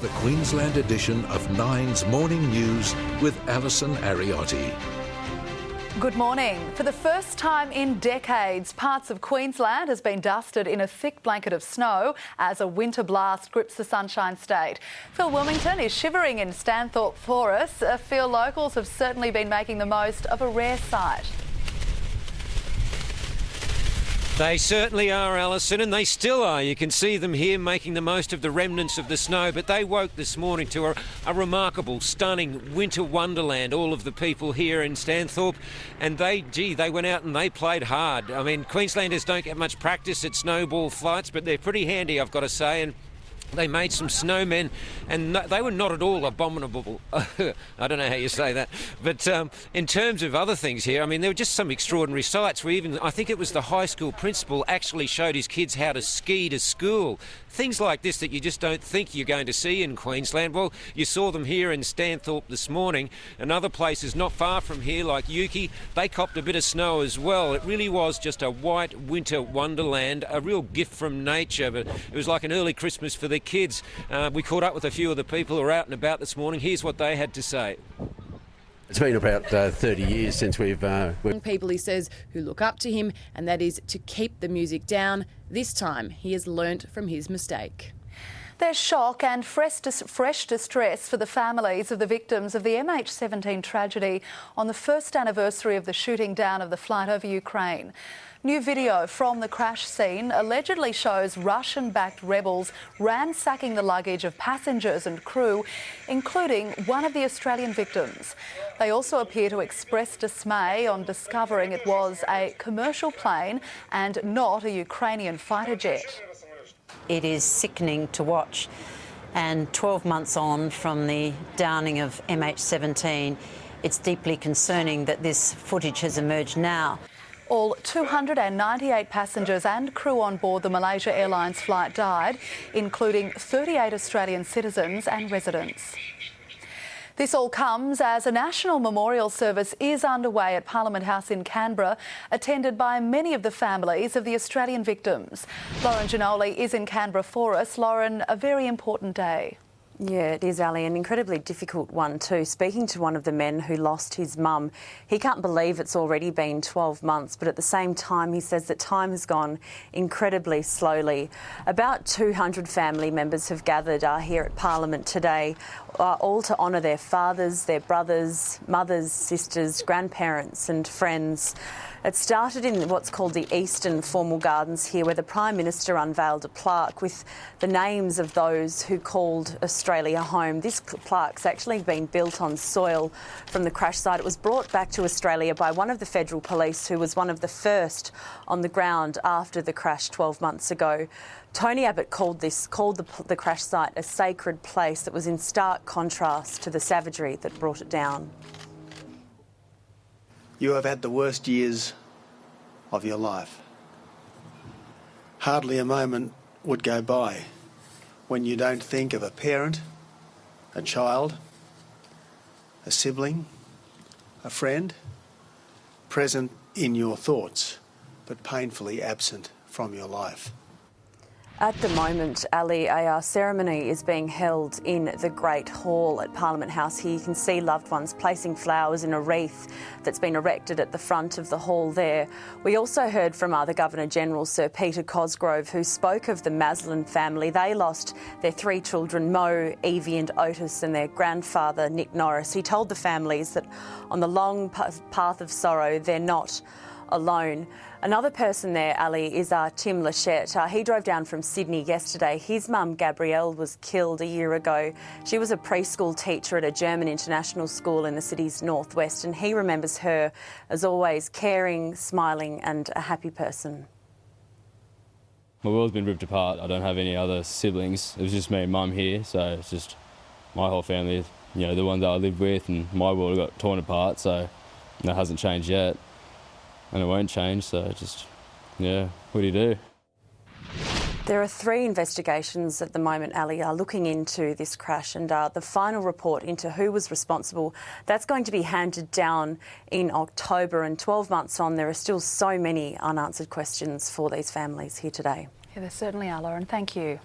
the Queensland edition of Nine's Morning News with Alison Ariotti. Good morning. For the first time in decades, parts of Queensland has been dusted in a thick blanket of snow as a winter blast grips the Sunshine State. Phil Wilmington is shivering in Stanthorpe for us. Phil, locals have certainly been making the most of a rare sight. They certainly are, Alison, and they still are. You can see them here making the most of the remnants of the snow, but they woke this morning to a remarkable, stunning winter wonderland, all of the people here in Stanthorpe, and they went out and they played hard. I mean, Queenslanders don't get much practice at snowball flights, but they're pretty handy, I've got to say, and they made some snowmen, and they were not at all abominable. I don't know how you say that. But in terms of other things here, I mean, there were just some extraordinary sights where I think it was the high school principal actually showed his kids how to ski to school. Things like this that you just don't think you're going to see in Queensland. Well, you saw them here in Stanthorpe this morning, and other places not far from here, like Yuki, they copped a bit of snow as well. It really was just a white winter wonderland, a real gift from nature, but it was like an early Christmas for the kids. We caught up with a few of the people who are out and about this morning. Here's what they had to say. It's been about 30 years since we've... People, he says, who look up to him, and that is to keep the music down. This time, he has learnt from his mistake. There's shock and fresh distress for the families of the victims of the MH17 tragedy on the first anniversary of the shooting down of the flight over Ukraine. New video from the crash scene allegedly shows Russian-backed rebels ransacking the luggage of passengers and crew, including one of the Australian victims. They also appear to express dismay on discovering it was a commercial plane and not a Ukrainian fighter jet. It is sickening to watch, and 12 months on from the downing of MH17, it's deeply concerning that this footage has emerged now. All 298 passengers and crew on board the Malaysia Airlines flight died, including 38 Australian citizens and residents. This all comes as a national memorial service is underway at Parliament House in Canberra, attended by many of the families of the Australian victims. Lauren Ginoli is in Canberra for us. Lauren, a very important day. Yeah, it is, Ali, an incredibly difficult one too. Speaking to one of the men who lost his mum, he can't believe it's already been 12 months, but at the same time he says that time has gone incredibly slowly. About 200 family members have gathered here at Parliament today, all to honour their fathers, their brothers, mothers, sisters, grandparents and friends. It started in what's called the Eastern Formal Gardens here, where the Prime Minister unveiled a plaque with the names of those who called Australia home. This plaque's actually been built on soil from the crash site. It was brought back to Australia by one of the federal police who was one of the first on the ground after the crash 12 months ago. Tony Abbott called the crash site a sacred place that was in stark contrast to the savagery that brought it down. You have had the worst years of your life. Hardly a moment would go by when you don't think of a parent, a child, a sibling, a friend, present in your thoughts, but painfully absent from your life. At the moment, Ali, a ceremony is being held in the Great Hall at Parliament House here. You can see loved ones placing flowers in a wreath that's been erected at the front of the hall there. We also heard from the Governor-General, Sir Peter Cosgrove, who spoke of the Maslin family. They lost their 3 children, Mo, Evie and Otis, and their grandfather, Nick Norris. He told the families that on the long path of sorrow, they're not alone. Another person there, Ali, is Tim Lachette. He drove down from Sydney yesterday. His mum, Gabrielle, was killed a year ago. She was a preschool teacher at a German international school in the city's northwest, and he remembers her as always caring, smiling and a happy person. My world's been ripped apart. I don't have any other siblings. It was just me and mum here, so it's just my whole family, you know, the ones that I lived with, and my world got torn apart, so that hasn't changed yet. And it won't change, so just, yeah, what do you do? There are 3 investigations at the moment, Ali, looking into this crash, and the final report into who was responsible, that's going to be handed down in October, and 12 months on, there are still so many unanswered questions for these families here today. Yeah, there certainly are, Lauren. Thank you.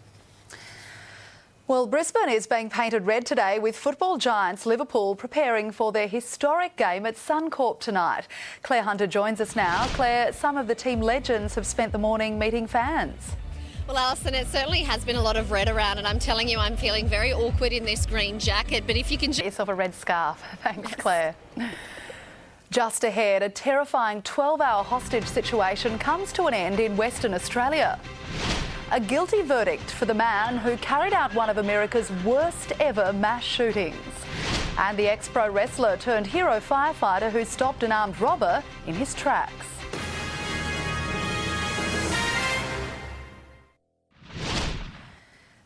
Well, Brisbane is being painted red today with football giants Liverpool preparing for their historic game at Suncorp tonight. Claire Hunter joins us now. Claire, some of the team legends have spent the morning meeting fans. Well, Alison, it certainly has been a lot of red around, and I'm telling you, I'm feeling very awkward in this green jacket. But if you can... Get yourself a red scarf. Thanks, Claire. Just ahead, a terrifying 12-hour hostage situation comes to an end in Western Australia. A guilty verdict for the man who carried out one of America's worst ever mass shootings. And the ex-pro wrestler turned hero firefighter who stopped an armed robber in his tracks.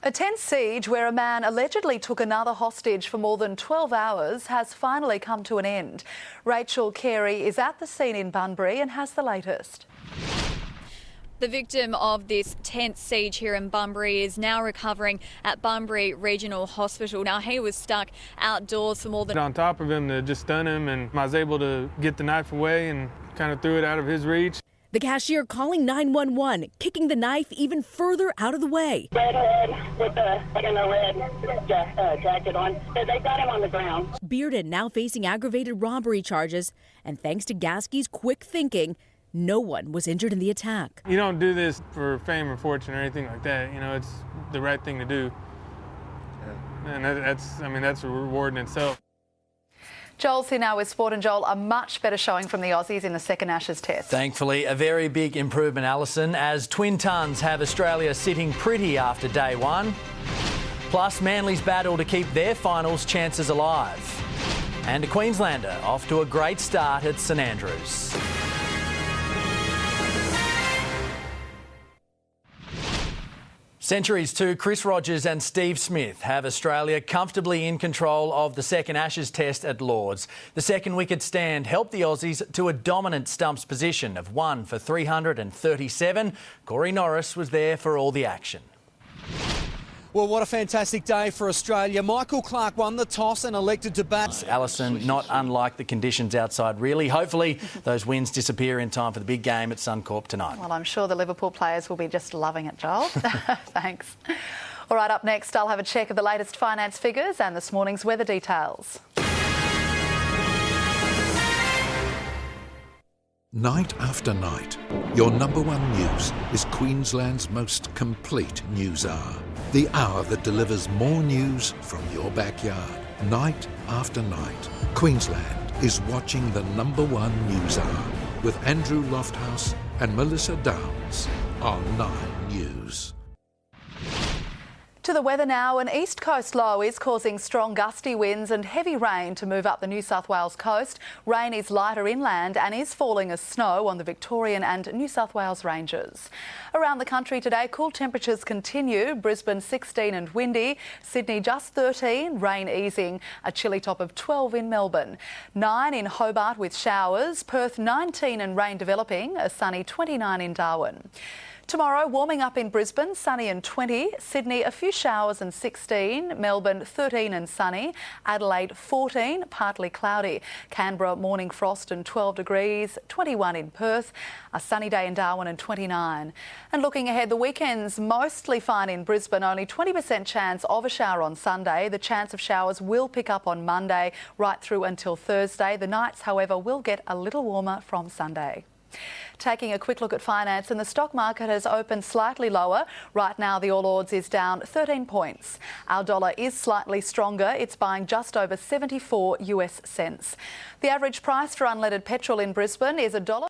A tense siege where a man allegedly took another hostage for more than 12 hours has finally come to an end. Rachel Carey is at the scene in Bunbury and has the latest. The victim of this tense siege here in Bunbury is now recovering at Bunbury Regional Hospital. Now, he was stuck outdoors for more than... On top of him to just stun him, and I was able to get the knife away and kind of threw it out of his reach. The cashier calling 911, kicking the knife even further out of the way. Redhead with a red jacket on. They got him on the ground. Bearded now facing aggravated robbery charges, and thanks to Gaskey's quick thinking, no one was injured in the attack. You don't do this for fame or fortune or anything like that. You know, it's the right thing to do. And that's a reward in itself. Joel's here now with Sport, and Joel, a much better showing from the Aussies in the second Ashes test. Thankfully, a very big improvement, Alison, as Twin Tons have Australia sitting pretty after day one. Plus, Manly's battle to keep their finals chances alive. And a Queenslander off to a great start at St Andrews. Centuries to Chris Rogers and Steve Smith have Australia comfortably in control of the second Ashes test at Lords. The second wicket stand helped the Aussies to a dominant stumps position of 1 for 337. Corey Norris was there for all the action. Well, what a fantastic day for Australia. Michael Clarke won the toss and elected to bat. Alison, not unlike the conditions outside, really. Hopefully those winds disappear in time for the big game at Suncorp tonight. Well, I'm sure the Liverpool players will be just loving it, Joel. Thanks. All right, up next, I'll have a check of the latest finance figures and this morning's weather details. Night after night, your number one news is Queensland's most complete news hour. The hour that delivers more news from your backyard. Night after night, Queensland is watching the number one news hour with Andrew Lofthouse and Melissa Downs on 9 News. To the weather now, an east coast low is causing strong gusty winds and heavy rain to move up the New South Wales coast. Rain is lighter inland and is falling as snow on the Victorian and New South Wales ranges. Around the country today, cool temperatures continue. Brisbane 16 and windy, Sydney just 13, rain easing, a chilly top of 12 in Melbourne. 9 in Hobart with showers, Perth 19 and rain developing, a sunny 29 in Darwin. Tomorrow, warming up in Brisbane, sunny and 20. Sydney, a few showers and 16. Melbourne, 13 and sunny. Adelaide, 14, partly cloudy. Canberra, morning frost and 12 degrees. 21 in Perth. A sunny day in Darwin and 29. And looking ahead, the weekend's mostly fine in Brisbane. Only 20% chance of a shower on Sunday. The chance of showers will pick up on Monday right through until Thursday. The nights, however, will get a little warmer from Sunday. Taking a quick look at finance, and the stock market has opened slightly lower. Right now, the All Ords is down 13 points. Our dollar is slightly stronger. It's buying just over 74 US cents. The average price for unleaded petrol in Brisbane is $1.